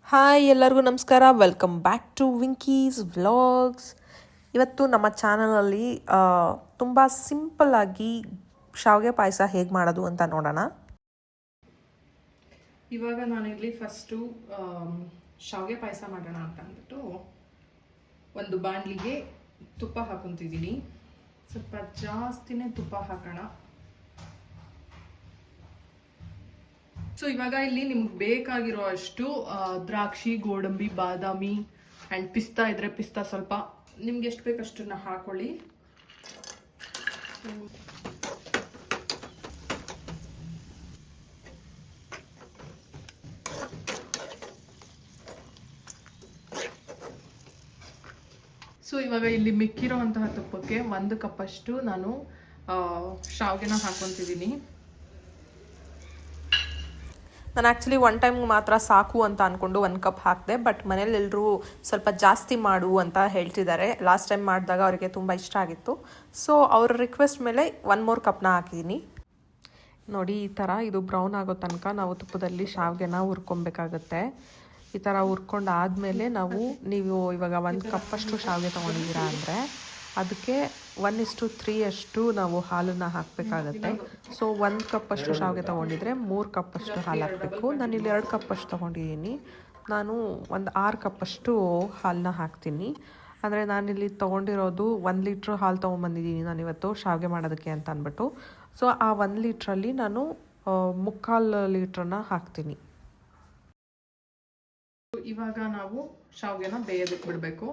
Hi ಎಲ್ಲರಿಗೂ ನಮಸ್ಕಾರ, welcome back to Winkie's vlogs. ಇವತ್ತು ನಮ್ಮ ಚಾನಲಲ್ಲಿ ತುಂಬ ಸಿಂಪಲ್ಲಾಗಿ ಶಾವಿಗೆ ಪಾಯಸ ಹೇಗೆ ಮಾಡೋದು ಅಂತ ನೋಡೋಣ. ಇವಾಗ ನಾನಿಲ್ಲಿ ಫಸ್ಟು ಶಾವಿಗೆ ಪಾಯಸ ಮಾಡೋಣ ಅಂತ ಅಂದ್ಬಿಟ್ಟು ಒಂದು ಬಾಣಲಿಗೆ ತುಪ್ಪ ಹಾಕೊತಿದ್ದೀನಿ. ಸ್ವಲ್ಪ ಜಾಸ್ತಿನೇ ತುಪ್ಪ ಹಾಕೋಣ. ಸೊ ಇವಾಗ ಇಲ್ಲಿ ನಿಮ್ಗೆ ಬೇಕಾಗಿರೋ ಅಷ್ಟು ದ್ರಾಕ್ಷಿ, ಗೋಡಂಬಿ, ಬಾದಾಮಿ ಆ್ಯಂಡ್ ಪಿಸ್ತಾ ಇದ್ರೆ ಪಿಸ್ತಾ ಸ್ವಲ್ಪ ನಿಮ್ಗೆ ಎಷ್ಟು ಬೇಕಷ್ಟನ್ನ ಹಾಕೊಳ್ಳಿ. ಸೊ ಇವಾಗ ಇಲ್ಲಿ ಮಿಕ್ಕಿರೋಂತಹ ತುಪ್ಪಕ್ಕೆ 1 ಕಪ್ಪಷ್ಟು ನಾನು ಶಾವಿಗೆನ ಹಾಕೊತಿದ್ದೀನಿ. ನಾನು ಆ್ಯಕ್ಚುಲಿ ಒನ್ ಟೈಮ್ ಮಾತ್ರ ಸಾಕು ಅಂತ ಅಂದ್ಕೊಂಡು 1 ಕಪ್ ಹಾಕಿದೆ. ಬಟ್ ಮನೇಲಿ ಎಲ್ಲರೂ ಸ್ವಲ್ಪ ಜಾಸ್ತಿ ಮಾಡು ಅಂತ ಹೇಳ್ತಿದ್ದಾರೆ. ಲಾಸ್ಟ್ ಟೈಮ್ ಮಾಡಿದಾಗ ಅವರಿಗೆ ತುಂಬ ಇಷ್ಟ ಆಗಿತ್ತು. ಸೊ ಅವ್ರ ರಿಕ್ವೆಸ್ಟ್ ಮೇಲೆ 1 more ಕಪ್ನ ಹಾಕಿದ್ದೀನಿ. ನೋಡಿ, ಈ ಥರ ಇದು ಬ್ರೌನ್ ಆಗೋ ತನಕ ನಾವು ತುಪ್ಪದಲ್ಲಿ ಶಾವಿಗೆನ ಹುರ್ಕೊಬೇಕಾಗತ್ತೆ. ಈ ಥರ ಹುರ್ಕೊಂಡು ಆದಮೇಲೆ ನೀವು ಇವಾಗ 1 ಕಪ್ಪಷ್ಟು ಶಾವಿಗೆ ತೊಗೊಂಡಿದ್ದೀರಾ ಅಂದರೆ ಅದಕ್ಕೆ 1:3 ಅಷ್ಟು ನಾವು ಹಾಲನ್ನು ಹಾಕಬೇಕಾಗತ್ತೆ. ಸೊ 1 ಕಪ್ಪಷ್ಟು ಶಾವಿಗೆ ತೊಗೊಂಡಿದ್ರೆ 3 ಕಪ್ಪಷ್ಟು ಹಾಲು ಹಾಕಬೇಕು. ನಾನಿಲ್ಲಿ 2 ಕಪ್ಪಷ್ಟು ತೊಗೊಂಡಿದ್ದೀನಿ. ನಾನು ಒಂದು 6 ಕಪ್ಪಷ್ಟು ಹಾಲನ್ನ ಹಾಕ್ತೀನಿ. ಅಂದರೆ ನಾನಿಲ್ಲಿ ತೊಗೊಂಡಿರೋದು 1 ಲೀಟ್ರ್ ಹಾಲು ತೊಗೊಂಬಂದಿದ್ದೀನಿ ನಾನಿವತ್ತು ಶಾವಿಗೆ ಮಾಡೋದಕ್ಕೆ ಅಂತ ಅಂದ್ಬಿಟ್ಟು. ಸೊ ಆ 1 ಲೀಟ್ರಲ್ಲಿ ನಾನು 3/4 ಲೀಟ್ರನ್ನ ಹಾಕ್ತೀನಿ. ಇವಾಗ ನಾವು ಶಾವಿಗೆನ ಬೇಯೋದಕ್ಕೆ ಬಿಡಬೇಕು.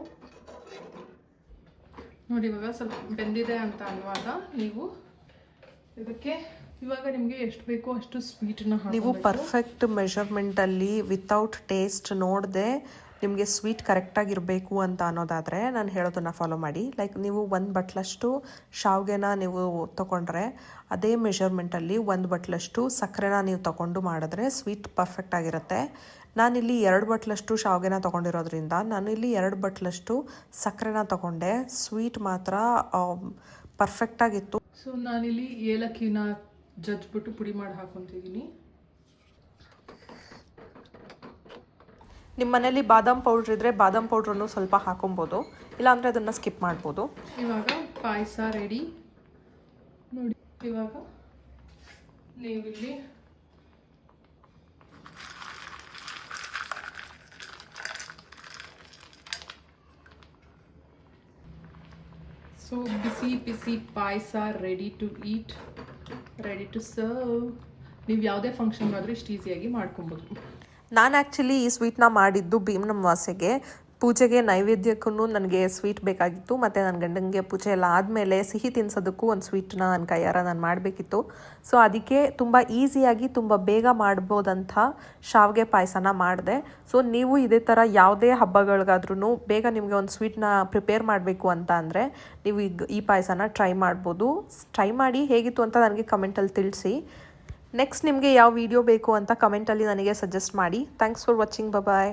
ನೋಡಿ, ಇವಾಗ ಸ್ವಲ್ಪ ಬೆಂದಿದೆ ಅಂತ ಅನ್ನುವಾಗ ನೀವು ಇದಕ್ಕೆ ಇವಾಗ ನಿಮಗೆ ಎಷ್ಟು ಬೇಕೋ ಅಷ್ಟು ಸ್ವೀಟನ್ನ ನೀವು ಪರ್ಫೆಕ್ಟ್ ಮೆಷರ್ಮೆಂಟಲ್ಲಿ ವಿತೌಟ್ ಟೇಸ್ಟ್ ನೋಡದೆ ನಿಮಗೆ ಸ್ವೀಟ್ ಕರೆಕ್ಟಾಗಿರಬೇಕು ಅಂತ ಅನ್ನೋದಾದರೆ ನಾನು ಹೇಳೋದನ್ನು ಫಾಲೋ ಮಾಡಿ. ಲೈಕ್ ನೀವು 1 ಬಟ್ಲಷ್ಟು ಶಾವಿಗೆನ ನೀವು ತೊಗೊಂಡ್ರೆ ಅದೇ ಮೆಷರ್ಮೆಂಟಲ್ಲಿ 1 ಬಟ್ಲಷ್ಟು ಸಕ್ಕರೆನ ನೀವು ತೊಗೊಂಡು ಮಾಡಿದ್ರೆ ಸ್ವೀಟ್ ಪರ್ಫೆಕ್ಟ್ ಆಗಿರುತ್ತೆ. ನಾನಿಲ್ಲಿ 2 ಬಟ್ಲಷ್ಟು ಶಾವಿಗೆನ ತೊಗೊಂಡಿರೋದ್ರಿಂದ ನಾನು ಇಲ್ಲಿ 2 ಬಟ್ಲಷ್ಟು ಸಕ್ಕರೆನ ತೊಗೊಂಡೆ. ಸ್ವೀಟ್ ಮಾತ್ರ ಪರ್ಫೆಕ್ಟಾಗಿತ್ತು. ಸೊ ನಾನಿಲ್ಲಿ ಏಲಕ್ಕಿನ ಜಜ್ಬಿಟ್ಟು ಪುಡಿ ಮಾಡಿ ಹಾಕೊತಿದ್ದೀನಿ. ನಿಮ್ಮ ಮನೇಲಿ ಬಾದಾಮ್ ಪೌಡ್ರ್ ಇದ್ದರೆ ಬಾದಾಮ್ ಪೌಡ್ರನ್ನು ಸ್ವಲ್ಪ ಹಾಕೊಬೋದು, ಇಲ್ಲಾಂದರೆ ಅದನ್ನು ಸ್ಕಿಪ್ ಮಾಡ್ಬೋದು. ಇವಾಗ ಪಾಯಸ ರೆಡಿ ನೋಡಿ. ಇವಾಗ ನೀವಿಲ್ಲಿ ಸೊ ಬಿಸಿ ಬಿಸಿ ಪಾಯಸ ready to eat, ready to serve. ನೀವು ಯಾವುದೇ ಫಂಕ್ಷನ್ ಆದರೂ ಇಷ್ಟು ಈಸಿಯಾಗಿ ಮಾಡ್ಕೊಬೋದು. ನಾನು ಆ್ಯಕ್ಚುಲಿ ಈ ಸ್ವೀಟ್ನ ಮಾಡಿದ್ದು ಭೀಮನಮಾವಾಸ್ಯೆಗೆ ಪೂಜೆಗೆ ನೈವೇದ್ಯಕ್ಕೂ ನನಗೆ ಸ್ವೀಟ್ ಬೇಕಾಗಿತ್ತು. ಮತ್ತು ನನ್ನ ಗಂಡನಿಗೆ ಪೂಜೆ ಎಲ್ಲ ಆದಮೇಲೆ ಸಿಹಿ ತಿನ್ಸೋದಕ್ಕೂ ಒಂದು ಸ್ವೀಟ್ನ ನನ್ನ ಕೈಯಾರ ನಾನು ಮಾಡಬೇಕಿತ್ತು. ಸೊ ಅದಕ್ಕೆ ತುಂಬ ಈಸಿಯಾಗಿ ತುಂಬ ಬೇಗ ಮಾಡ್ಬೋದಂಥ ಶಾವಿಗೆ ಪಾಯಸನ ಮಾಡಿದೆ. ಸೊ ನೀವು ಇದೇ ಥರ ಯಾವುದೇ ಹಬ್ಬಗಳಿಗಾದ್ರೂ ಬೇಗ ನಿಮಗೆ ಒಂದು ಸ್ವೀಟ್ನ ಪ್ರಿಪೇರ್ ಮಾಡಬೇಕು ಅಂತ ಅಂದರೆ ನೀವು ಈ ಪಾಯಸನ ಟ್ರೈ ಮಾಡ್ಬೋದು. ಟ್ರೈ ಮಾಡಿ ಹೇಗಿತ್ತು ಅಂತ ನನಗೆ ಕಮೆಂಟಲ್ಲಿ ತಿಳಿಸಿ. ನೆಕ್ಸ್ಟ್ ನಿಮಗೆ ಯಾವ ವಿಡಿಯೋ ಬೇಕು ಅಂತ ಕಮೆಂಟಲ್ಲಿ ನನಗೆ ಸಜೆಸ್ಟ್ ಮಾಡಿ. Thanks for watching. ಬಾಯ್.